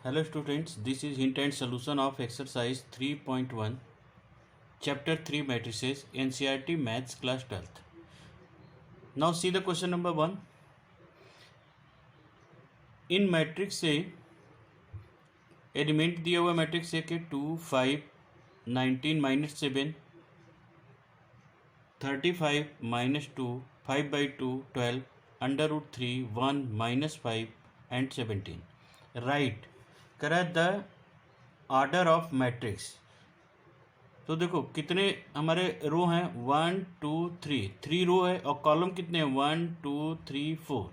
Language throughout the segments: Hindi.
Hello students, this is hint and solution of exercise 3.1 chapter 3 matrices NCERT maths class 12th. Now see the question number 1. In matrix A element दिया हुआ मैट्रिक्स ए के 2 5 19 -7 35 -2 5/2 12 √3 1 -5 and 17. राइट करा द ऑर्डर ऑफ मैट्रिक्स. तो देखो कितने हमारे रो हैं 1 2 3 रो है और कॉलम कितने हैं 1 2 3 4.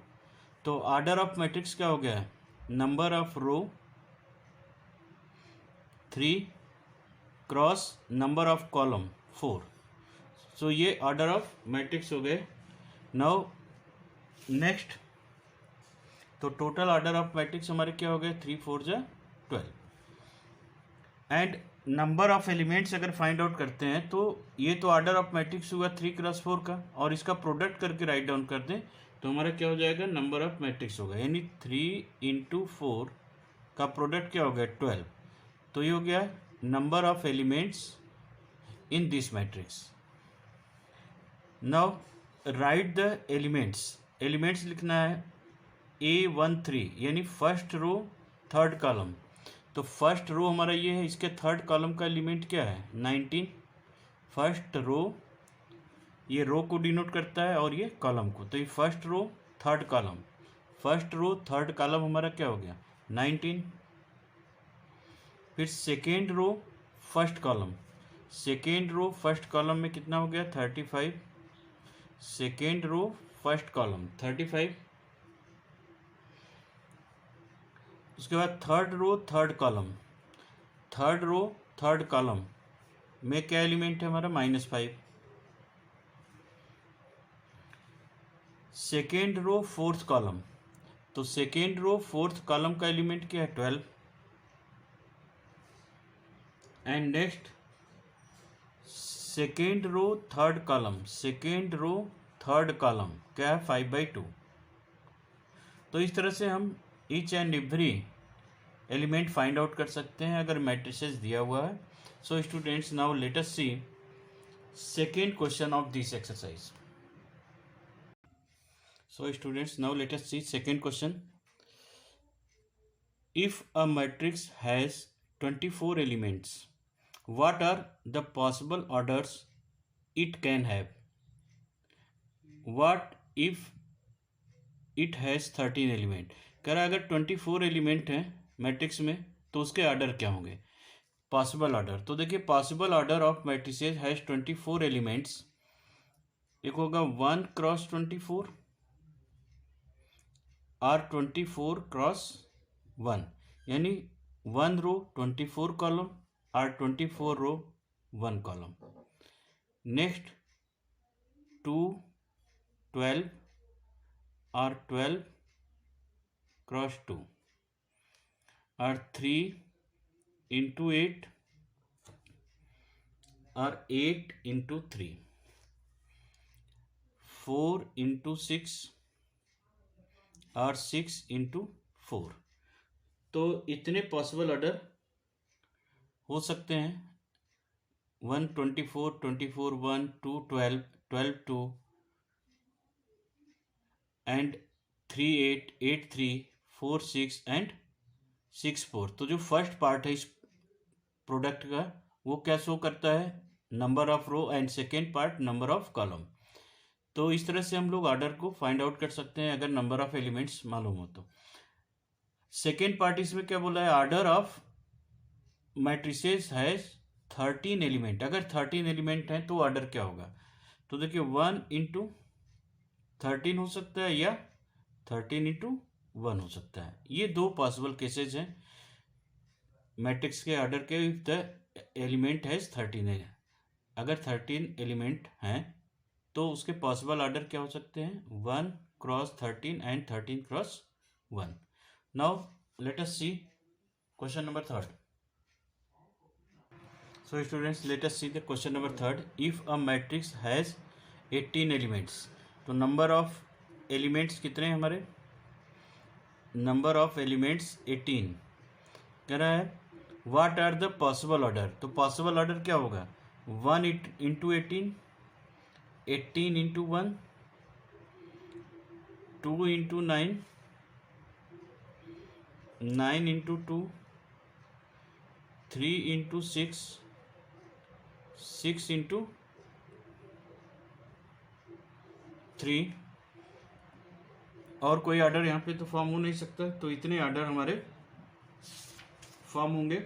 तो ऑर्डर ऑफ मैट्रिक्स क्या हो गया number of row 3 cross number of column 4. So ये ऑर्डर ऑफ मैट्रिक्स हो गए. नाउ नेक्स्ट तो टोटल ऑर्डर ऑफ मैट्रिक्स हमारे क्या हो गए 3 4 जा 12. एंड नंबर ऑफ एलिमेंट्स अगर फाइंड आउट करते हैं तो ये तो ऑर्डर ऑफ मैट्रिक्स हुआ 3 क्रॉस 4 का और इसका प्रोडक्ट करके राइट डाउन कर दें तो हमारा क्या हो जाएगा नंबर ऑफ मैट्रिक्स होगा यानी 3 × 4 का प्रोडक्ट क्या हो गया 12. तो ये हो गया number of elements in this matrix. Now right the elements लिखना है A13 यानी फर्स्ट रो थर्ड कॉलम. तो फर्स्ट रो हमारा ये है इसके थर्ड कॉलम का एलिमेंट क्या है 19. फर्स्ट रो ये रो को डिनोट करता है और ये कॉलम को. तो ये फर्स्ट रो थर्ड कॉलम हमारा क्या हो गया 19. फिर सेकेंड रो फर्स्ट कॉलम में कितना हो गया 35. Second row first column 35. उसके बाद थर्ड रो थर्ड कॉलम में क्या एलिमेंट है हमारा -5. सेकेंड रो फोर्थ कॉलम तो सेकेंड रो फोर्थ कॉलम का एलिमेंट क्या है 12. And next second row third column क्या है 5/2. तो इस तरह से हम each and every element find out कर सकते हैं अगर मैट्रिसेस दिया हुआ है. So students now let us see second question of this exercise. So students now let us see second question. If a matrix has 24 elements what are the possible orders it can have? What if it has 13 element. कह रहा अगर 24 एलिमेंट हैं मैट्रिक्स में तो उसके ऑर्डर क्या होंगे पॉसिबल ऑर्डर. तो देखिए possible order of matrices has 24 elements. एक होगा 1 क्रॉस 24 और 24 क्रॉस 1 यानी 1 रो 24 कॉलम और 24 रो 1 कॉलम. नेक्स्ट 2 12 और 12 क्रॉस 2 और 3 × 8 और 8 × 3 4 × 6 और 6 × 4. तो इतने पॉसिबल ऑर्डर हो सकते हैं 1 24 24 1 2 12 12 2 एंड 3 8 8 3 4 6 एंड 6 4. तो जो फर्स्ट पार्ट है इस प्रोडक्ट का वो क्या शो करता है number of row and second part number of column. तो इस तरह से हम लोग ऑर्डर को फाइंड आउट कर सकते हैं अगर नंबर ऑफ एलिमेंट्स मालूम हो तो. सेकेंड पार्ट इसमें क्या बोला है order of matrices has 13 element. अगर 13 एलिमेंट हैं तो ऑर्डर क्या होगा. तो देखिए 1 × 13 हो सकता है या 13 × 1 हो सकता है. ये दो पॉसिबल केसेज हैं मैट्रिक्स के ऑर्डर के इफ द एलिमेंट हैज 13 है. अगर 13 एलिमेंट हैं तो उसके पॉसिबल ऑर्डर क्या हो सकते हैं 1 cross 13 and 13 cross 1. Now let us see question number third. So students let us see the question number third. If a matrix has 18 elements तो number of elements कितने हैं हमारे नंबर ऑफ एलिमेंट्स 18. कह रहा है what are the possible order. तो पॉसिबल ऑर्डर क्या होगा, 1 into 18, 18 into 1, 2 into 9, 9 into 2, 3 into 6, 6 into 3। और कोई ऑर्डर यहाँ पे तो फॉर्म हो नहीं सकता, तो इतने ऑर्डर हमारे फॉर्म होंगे।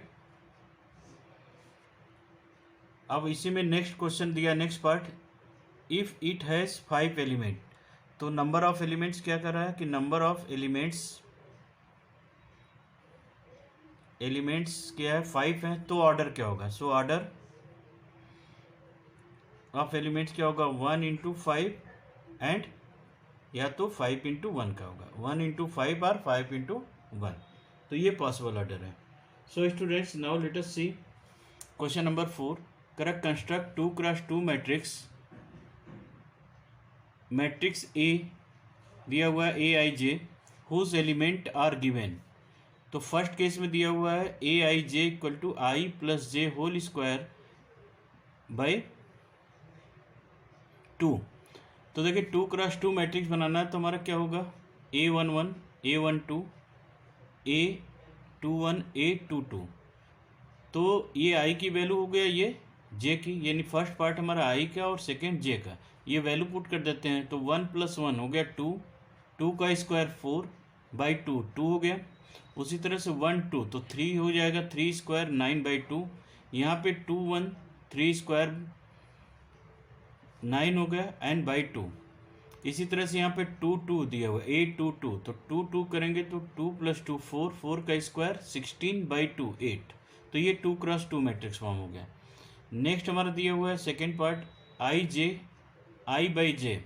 अब इसी में नेक्स्ट क्वेश्चन दिया, next part, if it has 5 element. तो नंबर ऑफ एलिमेंट्स क्या कर रहा है कि नंबर ऑफ एलिमेंट्स क्या है, 5 है, तो ऑर्डर क्या होगा। सो ऑर्डर ऑफ एलिमेंट्स क्या होगा, 1 इंटू 5 एंड या तो 5 इंटू 1 का होगा, 1 इंटू 5 और 5 इंटू 1। तो ये पॉसिबल ऑर्डर है। So students, now let us see question number 4। Correct construct 2x2 matrix A दिया हुआ है Aij whose element are given. तो फर्स्ट केस में दिया हुआ है Aij equal to i plus J whole square by 2। तो देखिए 2x2 मैट्रिक्स बनाना है तो हमारा क्या होगा, A11, A12, A21, A22। तो ये आई की वैल्यू हो गया, ये जे की, यानी फर्स्ट पार्ट हमारा आई का और सेकेंड जे का। ये वैल्यू पुट कर देते हैं तो 1 + 1 हो गया 2, 2 का स्क्वायर 4 बाई 2 2 हो गया। उसी तरह से 1 2 तो 3 हो जाएगा, 3 स्क्वायर 9 बाई 2। यहाँ पे 2 1 3 स्क्वायर 9 हो गया एंड बाई 2। इसी तरह से यहाँ पे 2 2 दिया हुआ A22, तो 2 2 करेंगे तो 2 + 2 4, 4 का स्क्वायर 16 बाई 2 8। तो ये 2x2 मैट्रिक्स फॉर्म हो गया। नेक्स्ट हमारा दिया हुआ है second part I by J.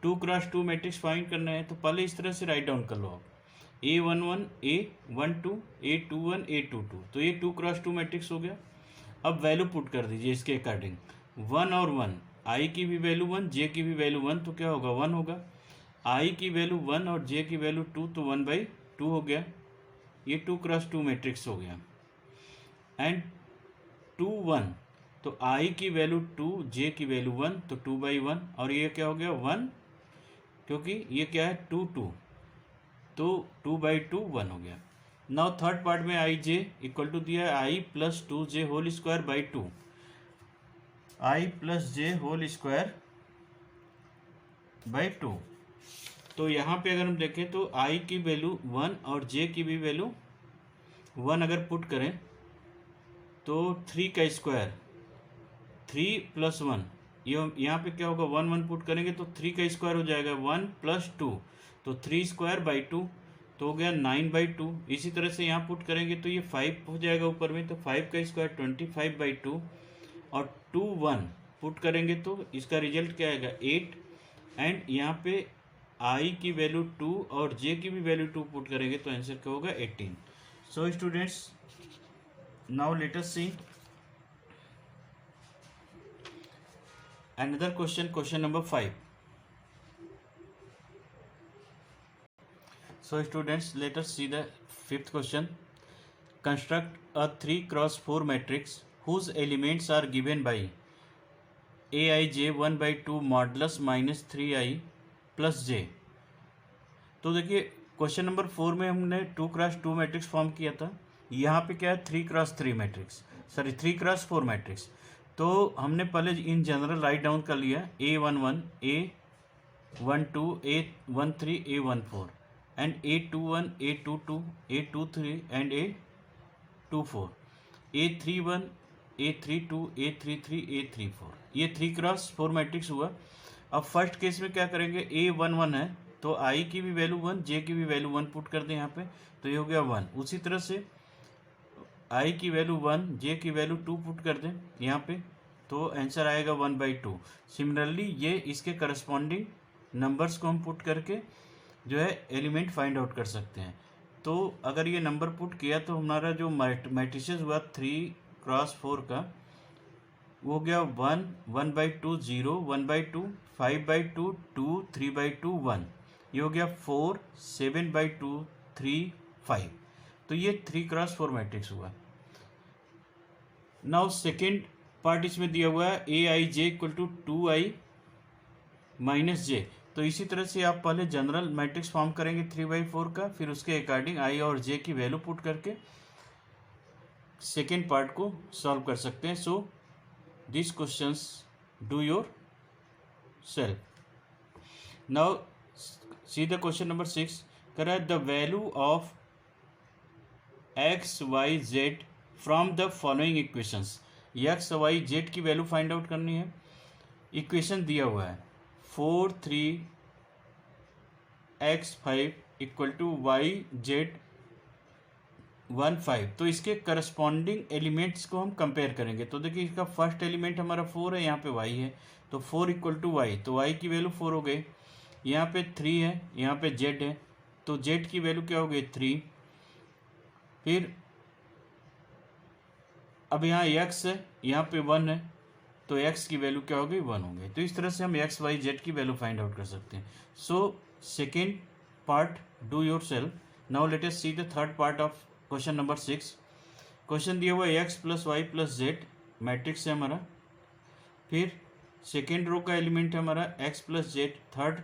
2x2 matrix find करना है तो पहले इस तरह से राइट डाउन कर लो आप, A11, A12, A21, A22। तो ये 2x2 मैट्रिक्स हो गया। अब वैल्यू पुट कर दीजिए इसके अकॉर्डिंग, 1 और 1, आई की भी वैल्यू 1, जे की भी वैल्यू 1, तो क्या होगा 1 होगा। आई की वैल्यू 1 और जे की वैल्यू 2, तो 1/2 हो गया। ये 2x2 मैट्रिक्स हो गया। एंड 2 1, तो आई की वैल्यू 2, जे की वैल्यू 1, तो 2/1। और ये क्या हो गया 1, क्योंकि ये क्या है 2 2, तो 2/2 1 हो गया। नाउ थर्ड पार्ट में आई जे इक्वल टू दिया है I plus 2j whole square by 2, I plus J whole square by 2। तो यहाँ पे अगर हम देखें तो आई की वैल्यू 1 और जे की भी वैल्यू 1 अगर पुट करें तो 3 का स्क्वायर 3 + 1, ये यहाँ पे क्या होगा 1 1 पुट करेंगे तो 3 का स्क्वायर हो जाएगा 1 + 2, तो 3 स्क्वायर बाई 2, तो हो गया 9/2। इसी तरह से यहाँ पुट करेंगे तो ये 5 हो जाएगा ऊपर में, तो 5 का स्क्वायर 25/2, और 2 1 पुट करेंगे तो इसका रिजल्ट क्या आएगा 8। एंड यहाँ पे आई की वैल्यू 2 और जे की भी वैल्यू 2 पुट करेंगे तो आंसर क्या होगा 18। So students, now let us see another question number 5. So students, let us see the fifth question. Construct a 3x4 matrix whose elements are given by Aij 1/2 modulus -3i plus j। तो देखिए क्वेश्चन नंबर 4 में हमने 2x2 मैट्रिक्स फॉर्म किया था। यहाँ पे क्या है 3x3 matrix, sorry 3x4 matrix. तो हमने पहले इन जनरल राइट डाउन कर लिया A11, A12, A13, A14 and A21, A22, A23 and A24, A31, A32, A33, A34। ये 3x4 मैट्रिक्स हुआ। अब फर्स्ट केस में क्या करेंगे, A11 है तो आई की भी वैल्यू 1, जे की भी वैल्यू 1 पुट कर दें यहाँ पे, तो ये हो गया 1। उसी तरह से आई की वैल्यू 1, जे की वैल्यू 2 पुट कर दें यहाँ पे, तो आंसर आएगा 1/2। सिमिलरली ये इसके करस्पॉन्डिंग नंबर्स को हम पुट करके जो है एलिमेंट फाइंड आउट कर सकते हैं। तो अगर ये नंबर पुट किया तो हमारा जो मैट्रिसेस हुआ 3x4 का, वो हो गया 1, 1/2 0, 1/2, 5/2 2, 3/2 1। ये हो गया 4, 7/2 3 5। तो ये 3x4 मैट्रिक्स हुआ। नाउ सेकेंड पार्ट इसमें दिया हुआ है AIJ equal to 2I minus J. तो इसी तरह से आप पहले जनरल मैट्रिक्स फॉर्म करेंगे 3/4 का, फिर उसके अकॉर्डिंग आई और जे की वैल्यू पुट करके सेकेंड पार्ट को सॉल्व कर सकते हैं। So this questions do yourself. Now see the question number 6। करा the value of XYZ from the following equations. XYZ की वैल्यू फाइंड आउट करनी है। इक्वेशन दिया हुआ है 4 3 x5 इक्वल टू YZ 1 5। तो इसके करस्पॉन्डिंग एलिमेंट्स को हम कंपेयर करेंगे। तो देखिए इसका फर्स्ट एलिमेंट हमारा 4 है, यहाँ पे y है, तो 4 इक्वल टू y, तो y की वैल्यू 4 हो गई। यहाँ पे 3 है, यहाँ पे z है, तो z की वैल्यू क्या हो गई 3। फिर अब यहाँ x है, यहाँ पे 1 है, तो x की वैल्यू क्या हो गई 1 हो गई। तो इस तरह से हम x y z की वैल्यू फाइंड आउट कर सकते हैं। So second part do yourself. Now let us see the third part of question number 6। Question दिया हुआ है x plus y plus z matrix है हमारा। फिर सेकेंड रो का एलिमेंट है हमारा x plus z, third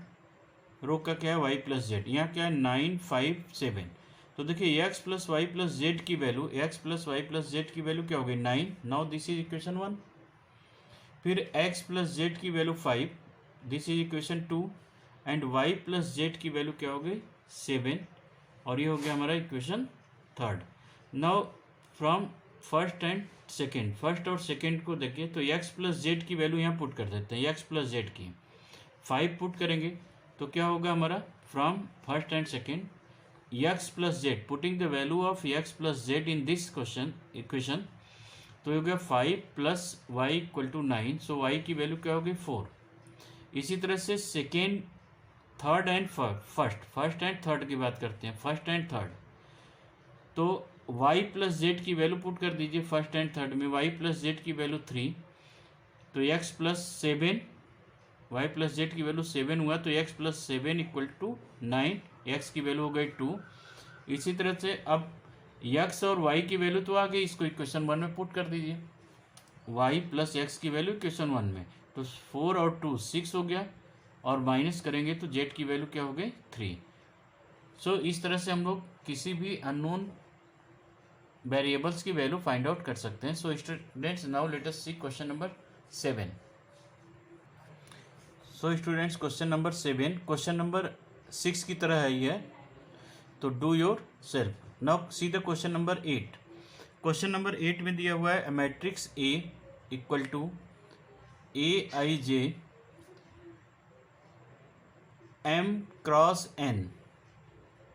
row का क्या है y प्लस जेड। यहाँ क्या है 9 5 7। तो देखिए x plus y plus z की value, x plus y plus z की वैल्यू क्या हो गई 9। Now this is equation 1। फिर x प्लस जेड की value 5, this is equation 2। And y plus z की वैल्यू क्या हो गई 7, और ये हो गया हमारा equation third. Now from first and second, first और सेकेंड को देखिए तो x प्लस जेड की वैल्यू यहाँ पुट कर देते हैं। x प्लस जेड की 5 पुट करेंगे तो क्या होगा हमारा from first and second x plus z, putting the value of x plus z in this question equation, तो हो गया 5 plus y equal to 9। So y की वैल्यू क्या होगी 4। इसी तरह से second third and first and third की बात करते हैं, फर्स्ट एंड थर्ड। तो y प्लस जेड की वैल्यू पुट कर दीजिए फर्स्ट एंड थर्ड में, y प्लस जेड की वैल्यू 3, तो x plus 7, y plus z की वैल्यू 7 हुआ, तो x plus 7 equal to 9, x की वैल्यू हो गई 2। इसी तरह से अब x और y की वैल्यू तो आ गई, इसको इक्वेशन 1 में पुट कर दीजिए, y प्लस x की वैल्यू इक्वेशन 1 में, तो 4 और 2 6 हो गया, और माइनस करेंगे तो z की वैल्यू क्या हो गई 3। सो इस तरह से हम लोग किसी भी अननोन वेरिएबल्स की वैल्यू फाइंड आउट कर सकते हैं। So students now let us see question number 7। So students question number 7 question number 6 की तरह है ये, तो do yourself. Now see the question number 8। Question number 8 में दिया हुआ है matrix A equal to AIJ M cross N,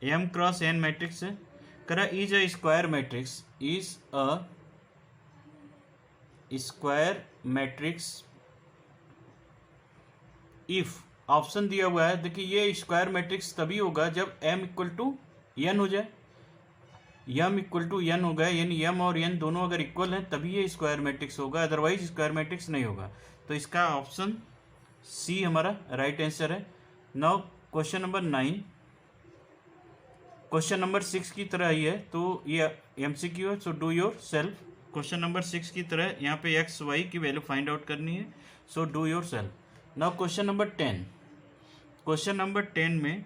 M cross N matrix है। करा is a square matrix, is a square matrix if, option दिया हुआ है। देखिए ये स्क्वायर मैट्रिक्स तभी होगा जब m इक्वल टू n हो जाए, m इक्वल टू n होगा, यानी m और n दोनों अगर इक्वल हैं तभी ये स्क्वायर मैट्रिक्स होगा, अदरवाइज स्क्वायर मैट्रिक्स नहीं होगा। तो इसका ऑप्शन सी हमारा राइट आंसर है। Now question number 9 question number 6 की तरह ही है, तो ये MCQ है, so do your self. Question number 6 की तरह यहाँ पे x y की वैल्यू फाइंड आउट करनी है, so do yourself. Now question number 10, question number 10 में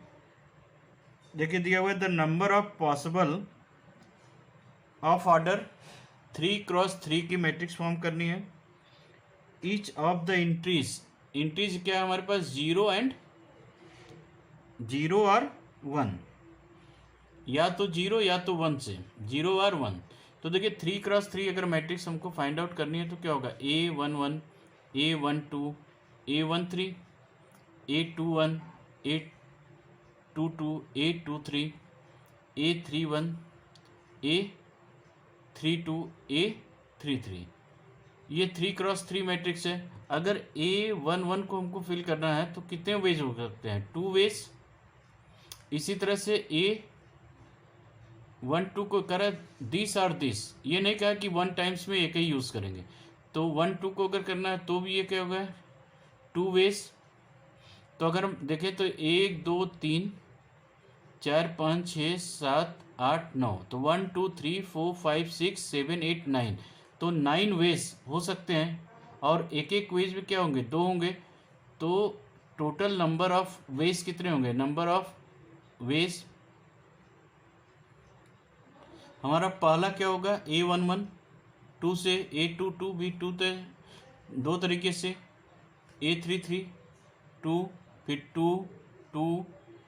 देखिए दिया हुआ है the number of possible of order 3x3 की मैट्रिक्स फॉर्म करनी है। ईच ऑफ द इंट्रीज क्या है हमारे पास 0 एंड 0 और 1, या तो 0 या तो 1 से, 0 और 1। तो देखिए 3x3 अगर मैट्रिक्स हमको फाइंड आउट करनी है तो क्या होगा A11 A12 A13 A21 A22 A23 A31 A32 A33, ये 3x3 मैट्रिक्स है। अगर A11 को हमको फिल करना है तो कितने वेज हो सकते हैं 2 वेज। इसी तरह से A12 को करा दिस और दिस, ये नहीं कहा कि 1 टाइम्स में एक ही यूज़ करेंगे, तो 1 2 को अगर करना है तो भी ये क्या होगा 2 वेज। तो अगर हम देखें तो 1 2 3 4 5 6 7 8 9, तो 1 2 3 4 5 6 7 8 9, तो 9 वेज हो सकते हैं और एक एक वेज में क्या होंगे, 2 होंगे। तो टोटल नंबर ऑफ वेज कितने होंगे, नंबर ऑफ वेज हमारा पहला क्या होगा, A11 2 से, A22 भी 2 से, दो तरीके से, A33 2, फिर 2 2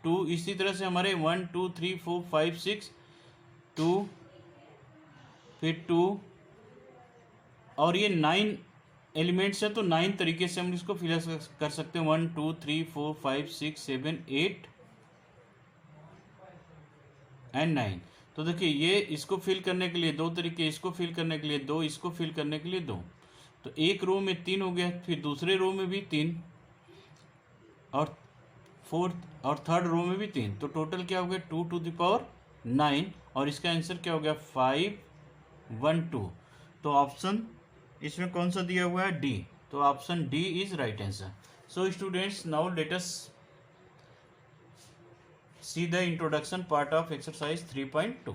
2, इसी तरह से हमारे 1 2 3 4 5 6 2, फिर 2, और ये 9 एलिमेंट्स है तो 9 तरीके से हम इसको फिल कर सकते हैं, 1 2 3 4 5 6 7 8 एंड 9। तो देखिए ये इसको फिल करने के लिए 2 तरीके, इसको फिल करने के लिए 2, इसको फिल करने के लिए 2, तो एक रो में 3 हो गया, फिर दूसरे रो में भी 3, और फोर्थ और थर्ड रो में भी 3, तो टोटल क्या हो गया 2 टू द पावर 9, और इसका आंसर क्या हो गया 5 1 2। तो ऑप्शन इसमें कौन सा दिया हुआ है, डी, तो option D is right answer. So students, now let us see the introduction part of exercise 3.2.